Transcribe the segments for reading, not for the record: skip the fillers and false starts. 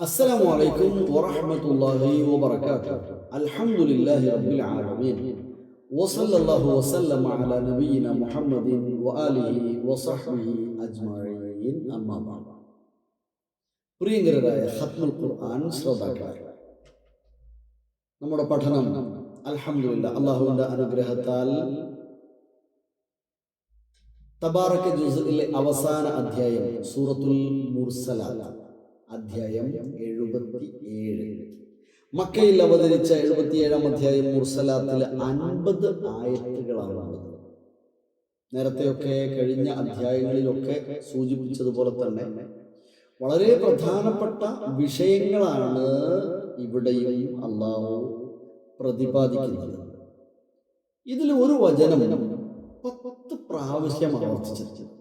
السلام عليكم ورحمة الله وبركاته. الحمد لله رب العالمين وصلى الله وسلم على نبينا محمد وآله وصحبه أجمعين أما بعد. പ്രിയങ്കരായ ഖത്മുൽ ഖുർആൻ ശ്രോതാക്കളെ, നമ്മുടെ പഠനം അൽഹംദുലില്ലാഹ് അല്ലാഹുവിന്റെ അനുഗ്രഹത്താൽ തബാറക ജുസ്ഇലെ അവസാന അധ്യായം സൂറത്തുൽ മുർസലാത്ത് അധ്യായം 77, മക്കയിൽ അവതരിച്ച 77-ാം അധ്യായം മുർസലാത്തിൽ 50 ആയത്തുകളാണുള്ളത്. നേരത്തെയൊക്കെ കഴിഞ്ഞ അധ്യായങ്ങളിലൊക്കെ സൂചിപ്പിച്ചതുപോലെ തന്നെ വളരെ പ്രധാനപ്പെട്ട വിഷയങ്ങളാണ് ഇവിടെയും അള്ളാഹു പ്രതിപാദിക്കുന്നത്. ഇതിൽ ഒരു വചനം 10 പ്രാവശ്യം ആവർത്തിച്ചിരിക്കുന്നു.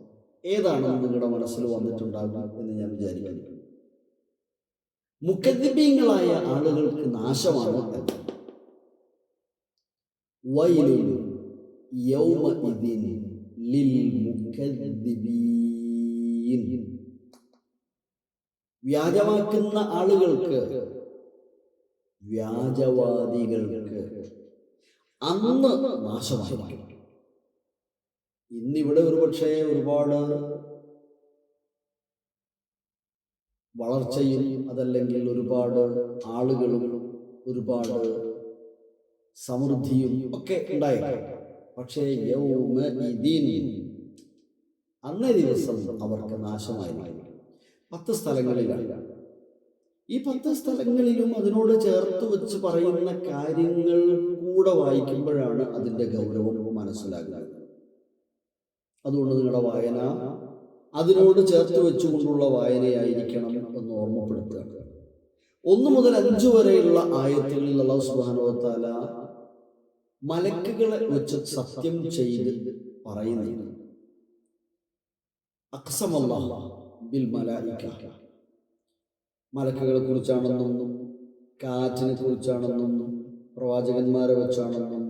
ഏതാണെന്ന് നിങ്ങളുടെ മനസ്സിൽ വന്നിട്ടുണ്ടാകും എന്ന് ഞാൻ വിചാരിക്കുന്നു. മുക്കദ്ദിബീങ്ങളായ ആളുകൾക്ക് നാശമാണ് വൈലുൻ യൗമഇദിൻ ലിൽ മുക്കദ്ദിബീൻ. വ്യാജമാക്കുന്ന ആളുകൾക്ക്, വ്യാജവാദികൾക്ക് അന്ന് നാശമായിരിക്കും. ഇന്നിവിടെ ഒരുപക്ഷെ ഒരുപാട് വളർച്ചയും അതല്ലെങ്കിൽ ഒരുപാട് ആളുകളും ഒരുപാട് സമൃദ്ധിയും ഒക്കെ ഉണ്ടായേക്കാം. പക്ഷേ അന്നേ ദിവസം അവർക്ക് നാശമായിരിക്കും. 10 സ്ഥലങ്ങളിലാണ്. ഈ 10 സ്ഥലങ്ങളിലും അതിനോട് ചേർത്ത് വെച്ച് പറയുന്ന കാര്യങ്ങൾ കൂടെ വായിക്കുമ്പോഴാണ് അതിൻ്റെ ഗൗരവം മനസ്സിലാകുന്നത്. അതുകൊണ്ട് നിങ്ങളുടെ വായന അതിനോട് ചേർത്ത് വെച്ചുകൊണ്ടുള്ള വായനയായിരിക്കണം എന്ന് ഓർമ്മപ്പെടുത്തുകയാണ്. 1 മുതൽ 5 വരെയുള്ള ആയത്തുകളിൽ അല്ലാഹു സുബ്ഹാനഹു വ തആല മലക്കുകളെ വെച്ച് സത്യം ചെയ്ത് പറയുന്നു. അഖ്സമല്ലാഹു ബിൽ മലായിക, മലക്കുകളെ കുറിച്ചാണെന്നും കാറ്റിനെ കുറിച്ചാണെന്നും പ്രവാചകന്മാരെ വെച്ചാണെന്നും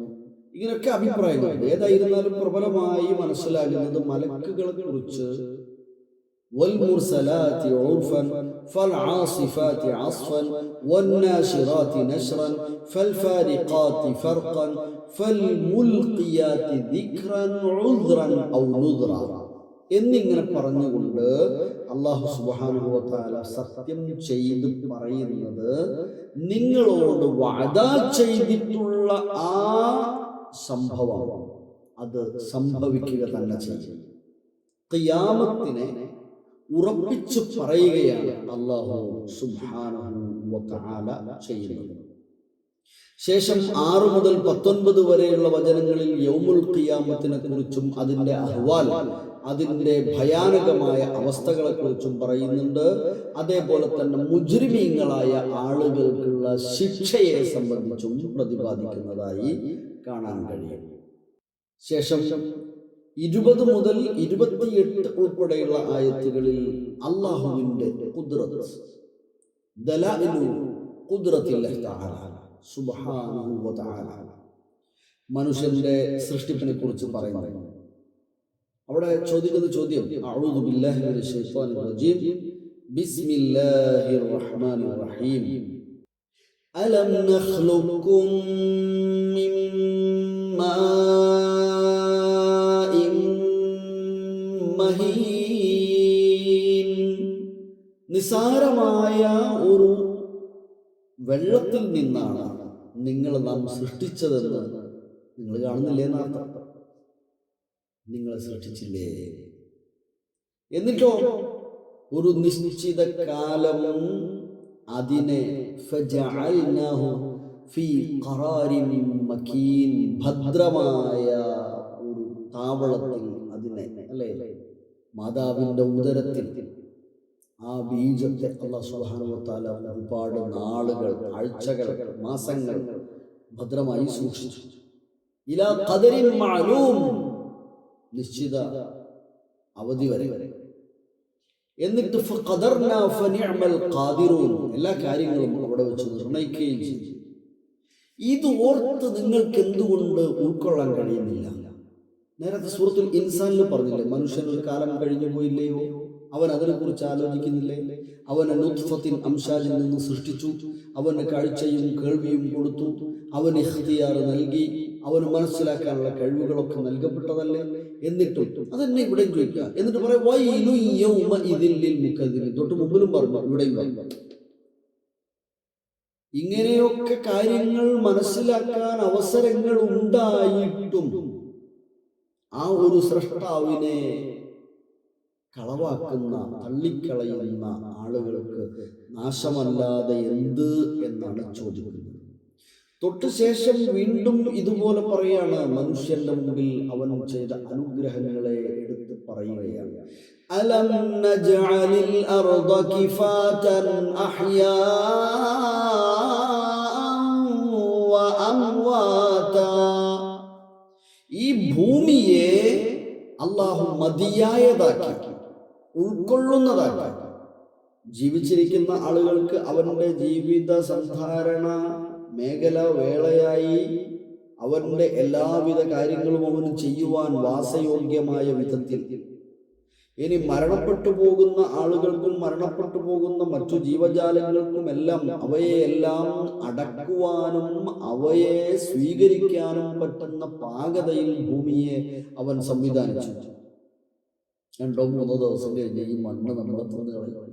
ഇങ്ങനെയൊക്കെ അഭിപ്രായങ്ങളുണ്ട്. ഏതായിരുന്നാലും പ്രബലമായി മനസ്സിലാകുന്നത് മലക്കുകളെ കുറിച്ച് والمرسلات عرفا فالعاصفات عصفا والناشرات نشرا فالفارقات فرقا فالملقيات ذكرا عذرا أو نذرا എന്നിങ്ങനെ പറഞ്ഞുകൊണ്ട് അല്ലാഹു സുബ്ഹാനഹു വ തആല സത്യം ചെയ്ത് പറയുന്നത് നിങ്ങളോട് വഅദ ചെയ്തിട്ടുള്ള ആ സംഭവം അത് സംഭവിക്കുക തന്നെ ചെയ്യും. ഖിയാമത്തിനെ ഉറപ്പിച്ചു പറയുകയാണ് അല്ലാഹു സുബ്ഹാനഹു വ തആല ചെയ്യുന്നത്. ശേഷം 6 മുതൽ 19 വരെയുള്ള വചനങ്ങളിൽ യൗമുൽ ഖിയാമത്തിനെ കുറിച്ചും അതിൻ്റെ അഹ്വാൽ, അതിൻ്റെ ഭയാനകമായ അവസ്ഥകളെ കുറിച്ചും പറയുന്നുണ്ട്. അതേപോലെ തന്നെ മുജ്രിമീങ്ങളായ ആളുകൾക്കുള്ള ശിക്ഷയെ സംബന്ധിച്ചും പ്രതിപാദിക്കുന്നതായി കാണാൻ കഴിയും. ശേഷം 20 മുതൽ 28 ഉൾപ്പെടെയുള്ള ആയത്തുകളിൽ അല്ലാഹുവിൻ്റെ ഖുദ്റത്ത്, ദലായിലു ഖുദ്റത്തില്ലാഹി തആല സുബ്ഹാനഹു വ തആല, മനുഷ്യന്റെ സൃഷ്ടിപ്പിനെ കുറിച്ച് പറയുന്നു. അവിടെ ചോദിക്കുന്ന ചോദ്യം അഊദു ബില്ലാഹി മിനശ് ശൈത്വാനിർ റജീം ബിസ്മില്ലാഹിർ റഹ്മാനിർ റഹീം അലം നഖ്ലുഖും മിൻ മാഇൻ മഹീൻ. നിസാരമായ ഒരു വെള്ളത്തിൽ നിന്നാണ് നിങ്ങൾ നാം സൃഷ്ടിച്ചതെന്ന് നിങ്ങൾ കാണുന്നില്ലേ എന്നർത്ഥം. നിങ്ങളെ സൃഷ്ടിച്ചില്ലേ? എന്നിട്ടോ ഒരു നിശ്ചിത കാലം അതിനെ ഫജഅൽനാഹു ഫീ ഖറാരിൻ മകീൻ, ഭദ്രമായ ഒരു താവളത്തിൽ അതിനെ, അല്ലേ, മാതാവിൻ്റെ ഉദരത്തിൽ ആ ബീജത്തെ അല്ലാഹു സുബ്ഹാനഹു വ തആല ഒരുപാട് നാളുകൾ, ആഴ്ചകൾ, മാസങ്ങൾ ഭദ്രമായി സൂക്ഷിച്ചു. ഇലാ ഖദരിൻ മഅലൂം, നിശ്ചിത അവധി വരെ. എന്നിട്ട് ഫഖദർനാ ഫനിഅമൽ ഖാദിറൂൻ, എല്ലാ കാര്യങ്ങളും അവിടെ വെച്ച് നിർണയിക്കുകയും ചെയ്തു. ഇത് ഓർത്ത് നിങ്ങൾക്ക് എന്തുകൊണ്ട് ഉൾക്കൊള്ളാൻ കഴിയുന്നില്ല? നേരത്തെ സൂറത്തുൽ ഇൻസാനിൽ പറഞ്ഞില്ലേ, മനുഷ്യൻ ഒരു കാലം കഴിഞ്ഞു പോയില്ലയോ, അവൻ അതിനെക്കുറിച്ച് ആലോചിക്കുന്നില്ലേ? അവനെ നുത്ഫത്തിൻ അംശാജിൽ നിന്ന് സൃഷ്ടിച്ചു, അവന് കാഴ്ചയും കേൾവിയും കൊടുത്തു, അവന് ഇഖ്തിയാർ നൽകി, അവന് മനസ്സിലാക്കാനുള്ള കഴിവുകളൊക്കെ നൽകപ്പെട്ടതല്ലേ? എന്നിട്ടും അതെന്നെ ഇവിടെ ചോദിക്കുക. എന്നിട്ട് പറയാം വൈലു യൗമഇദിൻ ലിൽ മുകദ്ദിബീൻ. തൊട്ട് മുമ്പിലും പറഞ്ഞു, ഇവിടെയും പറഞ്ഞു. ഇങ്ങനെയൊക്കെ കാര്യങ്ങൾ മനസ്സിലാക്കാൻ അവസരങ്ങൾ ഉണ്ടായിട്ടും ആ ഒരു സൃഷ്ടാവിനെ കളവാക്കുന്ന, തള്ളിക്കളയുന്ന ആളുകൾക്ക് നാശമല്ലാതെ എന്ത് എന്നാണ് ചോദിക്കുന്നത്. തൊട്ട് ശേഷം വീണ്ടും ഇതുപോലെ പറയാണ്, മനുഷ്യന്റെ മുമ്പിൽ അവൻ ചെയ്ത അനുഗ്രഹങ്ങളെ എടുത്ത് പറയുകയാണ്. അലം നജ്അലിൽ അർദ കിഫാതൻ അഹ്യാഅൻ വ അംവാതാ. ഈ ഭൂമിയെ അല്ലാഹു മതിയായതാക്കി, ഉൾക്കൊള്ളുന്നതാക്കി, ജീവിച്ചിരിക്കുന്ന ആളുകൾക്ക് അവന്റെ ജീവിത സന്ധാരണ മേഖല വേളയായി അവന്റെ എല്ലാവിധ കാര്യങ്ങളും അവന് ചെയ്യുവാൻ വാസയോഗ്യമായ വിധത്തിൽ. ഇനി മരണപ്പെട്ടു പോകുന്ന ആളുകൾക്കും മരണപ്പെട്ടു പോകുന്ന മറ്റു ജീവജാലങ്ങൾക്കും എല്ലാം അവയെല്ലാം അടക്കുവാനും അവയെ സ്വീകരിക്കാനും പറ്റുന്ന പാകതയിൽ ഭൂമിയെ അവൻ സംവിധാനിച്ചു. 2-3 ദിവസം കഴിഞ്ഞ് ഈ മണ്ണ് നമ്മളെ തിന്നു കളയും.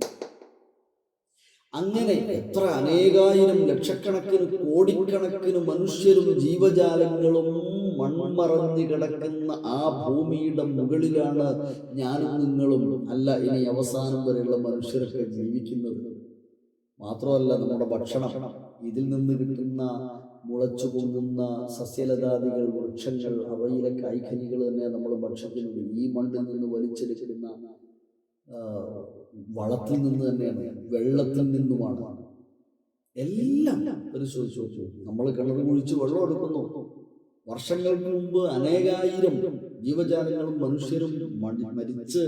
അങ്ങനെ എത്ര അനേകായിരം ലക്ഷക്കണക്കിന് കോടിക്കണക്കിന് മനുഷ്യരും ജീവജാലങ്ങളും മൺമറഞ്ഞു കിടക്കുന്ന ആ ഭൂമിയുടെ മുകളിലാണ് ഞാനും നിങ്ങളും, അല്ല ഇനി അവസാനം വരെയുള്ള മനുഷ്യരൊക്കെ ജീവിക്കുന്നത്. മാത്രമല്ല നമ്മുടെ ഭക്ഷണം, ഇതിൽ നിന്ന് കിട്ടുന്ന മുളച്ചു പൊങ്ങുന്ന സസ്യലതാദികൾ, വൃക്ഷങ്ങൾ, അവയിലെ കായ്കനികൾ തന്നെ നമ്മൾ ഭക്ഷിക്കുന്നത്. ഈ മണ്ണിൽ നിന്ന് വലിച്ചെടുക്കുന്ന വളത്തിൽ നിന്ന് തന്നെയാണ്, വെള്ളത്തിൽ നിന്നുമാണ്. എല്ലാം പരിശോധിച്ചു. നമ്മൾ കിണർ കുഴിച്ച് വെള്ളം എടുക്കുന്നു. വർഷങ്ങൾക്ക് മുമ്പ് അനേകായിരം ജീവജാലങ്ങളും മനുഷ്യരും മരിച്ച്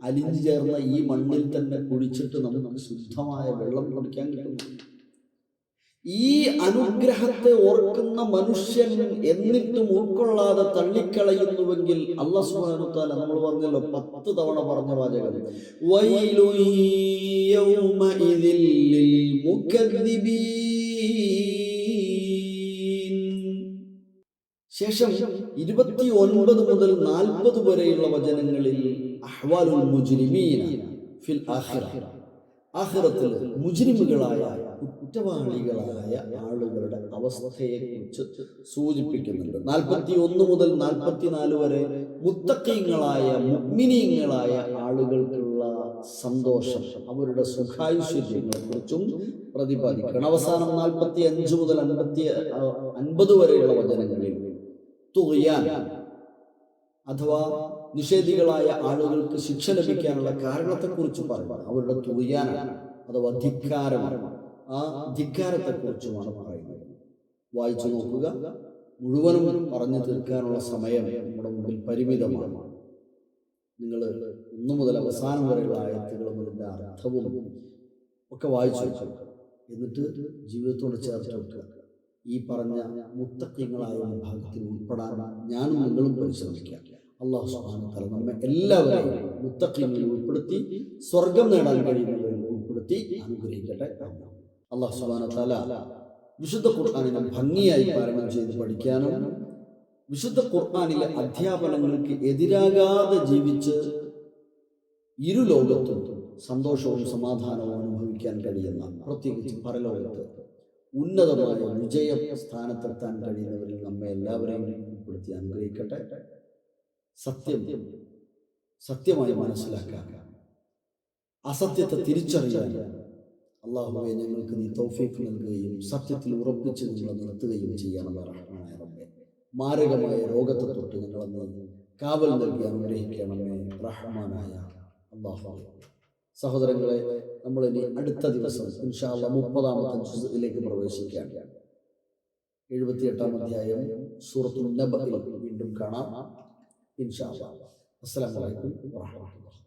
അലിഞ്ഞു ചേർന്ന ഈ മണ്ണിൽ തന്നെ കുഴിച്ചിട്ട് നമുക്ക് ശുദ്ധമായ വെള്ളം കുടിക്കാൻ കിട്ടുന്നു. ഈ അനുഗ്രഹത്തെ ഓർക്കുന്ന മനുഷ്യൻ എന്നിട്ടും ഉൾക്കൊള്ളാതെ തള്ളിക്കളയുന്നുവെങ്കിൽ അല്ലാഹു സുബ്ഹാനഹു വ തആല, നമ്മൾ പറഞ്ഞല്ലോ 10 തവണ പറഞ്ഞ വാചകം, വൈലു യൗമഇദിൽ ലിൽ മുകദ്ദിബീൻ. ശേഷം 29 മുതൽ 40 വരെയുള്ള വചനങ്ങളിൽ അഹ്വാലുൽ മുജ്രിമീന ഫിൽ ആഖിറ, ആഖിറത്തിൽ മുജ്രിമുകളായ കുറ്റവാളികളായ ആളുകളുടെ അവസ്ഥയെക്കുറിച്ച് സൂചിപ്പിക്കുന്നുണ്ട്. 41 മുതൽ 44 വരെ മുത്തഖീങ്ങളായ മുഅ്മിനീങ്ങളായ ആളുകൾക്കുള്ള സന്തോഷം, അവരുടെ സുഖായുശ്വര്യങ്ങളെ കുറിച്ചും പ്രതിപാദിക്കണം. അവസാനം 45 മുതൽ 50 വരെയുള്ള വചനങ്ങളിൽ തുഗ്യാൻ അഥവാ നിഷേധികളായ ആളുകൾക്ക് ശിക്ഷ ലഭിക്കാനുള്ള കാരണത്തെക്കുറിച്ച് പറയുന്നത് അവരുടെ തുഗ്യാനാണ്, അഥവാ ധിക്കാരമാണ്. ആ ധിക്കാരത്തെക്കുറിച്ചുമാണ് പറയുന്നത്. വായിച്ചു നോക്കുക. മുഴുവനും പറഞ്ഞു തീർക്കാനുള്ള സമയം നമ്മുടെ മുമ്പിൽ പരിമിതമാണ്. നിങ്ങൾ 1 മുതൽ അവസാനം വരെയുള്ള ആയത്തുകളും അതിൻ്റെ അർത്ഥവും ഒക്കെ വായിച്ചു വെക്കുക. എന്നിട്ട് ജീവിതത്തോട് ചേർത്ത് വെക്കുക. ഈ പറഞ്ഞ മുത്തഖീങ്ങളായ വിഭാഗത്തിൽ ഉൾപ്പെടാൻ ഞാനും നിങ്ങളും പരിശ്രമിക്കാം. അല്ലാഹു സുബ്ഹാനഹു വ തആല നമ്മെ എല്ലാവരെയും മുത്തഖീങ്ങളിൽ ഉൾപ്പെടുത്തി സ്വർഗം നേടാൻ കഴിയുന്നവരിൽ ഉൾപ്പെടുത്തി അനുഗ്രഹിക്കട്ടെ. അല്ലാഹു സുബ്ഹാനഹു വ തആല വിശുദ്ധ ഖുർആനിനെ ഭംഗിയായി പാരായണം ചെയ്ത് പഠിക്കാനും വിശുദ്ധ ഖുർആനിലെ അധ്യാപനങ്ങൾക്ക് എതിരാകാതെ ജീവിച്ച് ഇരു ലോകത്തും സന്തോഷവും സമാധാനവും അനുഭവിക്കാൻ കഴിയുന്ന, പ്രത്യേകിച്ച് പരലോകത്ത് ഉന്നതമായ വിജയ സ്ഥാനത്തെത്താൻ കഴിയുന്നവരിൽ നമ്മെ എല്ലാവരെയും ഉൾപ്പെടുത്തി അനുഗ്രഹിക്കട്ടെ. സത്യമായി മനസ്സിലാക്കാൻ, അസത്യത്തെ തിരിച്ചറിയാൻ അല്ലാഹുവേ ഞങ്ങൾക്ക് നീ തൗഫീഖ് നൽകുകയും സത്യത്തിൽ ഉറപ്പിച്ച് ഞങ്ങളെ നിർത്തുകയും ചെയ്യണമെന്ന് റഹ്മാനായ റബ്ബേ. മാരകമായ രോഗത്തെ തൊട്ട് ഞങ്ങളെ കാവൽ നൽകി അനുഗ്രഹിക്കണമേ റഹ്മാനായ അല്ലാഹുവേ. സഹോദരങ്ങളെ, നമ്മൾ ഇനി അടുത്ത ദിവസം ഇൻഷാ അല്ലാഹ് 30-ാമത്തെ ജുസ്ഇലേക്ക് പ്രവേശിക്കുകയാണ്. 78-ാം അധ്യായം സൂറത്തുൻ നബയിൽ വീണ്ടും കാണാം ഇൻഷാ അല്ലാഹ്. അസ്സലാമു അലൈക്കും വറഹ്മത്തുള്ളാഹി.